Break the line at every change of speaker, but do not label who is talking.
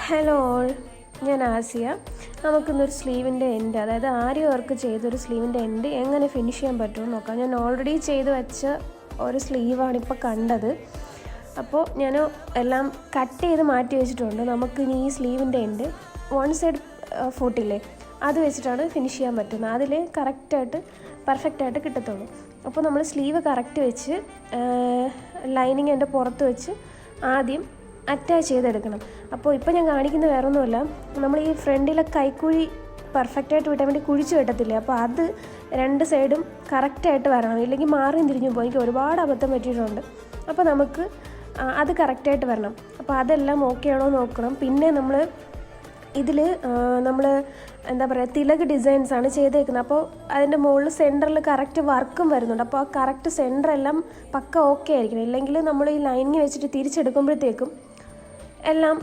Hello all, ഞാൻ ആസിയ. നമുക്കിന്നൊരു സ്ലീവിൻ്റെ എൻഡ്, അതായത് ആരി വർക്ക് ചെയ്തൊരു സ്ലീവിൻ്റെ എൻഡ് എങ്ങനെ ഫിനിഷ് ചെയ്യാൻ പറ്റുമെന്ന് നോക്കാം. ഞാൻ ഓൾറെഡി ചെയ്ത് വെച്ച ഒരു സ്ലീവാണ് ഇപ്പോൾ കണ്ടത്. അപ്പോൾ ഞാൻ എല്ലാം കട്ട് ചെയ്ത് മാറ്റി വെച്ചിട്ടുണ്ട്. നമുക്കിനി ഈ സ്ലീവിൻ്റെ എൻഡ് വൺ സൈഡ് ഫോട്ടില്ലേ, അത് വെച്ചിട്ടാണ് ഫിനിഷ് ചെയ്യാൻ പറ്റുന്നത്. അതിൽ പെർഫെക്റ്റായിട്ട് കിട്ടത്തുള്ളൂ. അപ്പോൾ നമ്മൾ സ്ലീവ് കറക്റ്റ് വെച്ച് ലൈനിങ് എൻ്റെ പുറത്ത് വെച്ച് ആദ്യം അറ്റാച്ച് ചെയ്തെടുക്കണം. അപ്പോൾ ഇപ്പോൾ ഞാൻ കാണിക്കുന്ന വേറെ ഒന്നുമല്ല, നമ്മൾ ഈ ഫ്രണ്ടിലെ കൈക്കുഴി പെർഫെക്റ്റായിട്ട് വിട്ടാൻ വേണ്ടി കുഴിച്ച് വെട്ടത്തില്ലേ, അപ്പോൾ അത് രണ്ട് സൈഡും കറക്റ്റായിട്ട് വരണം, ഇല്ലെങ്കിൽ മാറിയും തിരിഞ്ഞു പോകും. എനിക്ക് ഒരുപാട് അബദ്ധം പറ്റിയിട്ടുണ്ട്. അപ്പോൾ നമുക്ക് അത് കറക്റ്റായിട്ട് വരണം. അപ്പോൾ അതെല്ലാം ഓക്കെ ആണോ നോക്കണം. പിന്നെ ഇതിൽ നമ്മൾ എന്താ പറയുക, തിലക് ഡിസൈൻസാണ് ചെയ്തേക്കുന്നത്. അപ്പോൾ അതിൻ്റെ മുകളിൽ സെൻറ്ററിൽ കറക്റ്റ് വർക്കും വരുന്നുണ്ട്. അപ്പോൾ ആ കറക്റ്റ് സെൻറ്ററെല്ലാം പക്ക ഓക്കെ ആയിരിക്കണം. ഇല്ലെങ്കിൽ നമ്മൾ ഈ ലൈനിങ് വെച്ചിട്ട് തിരിച്ചെടുക്കുമ്പോഴത്തേക്കും എല്ലാം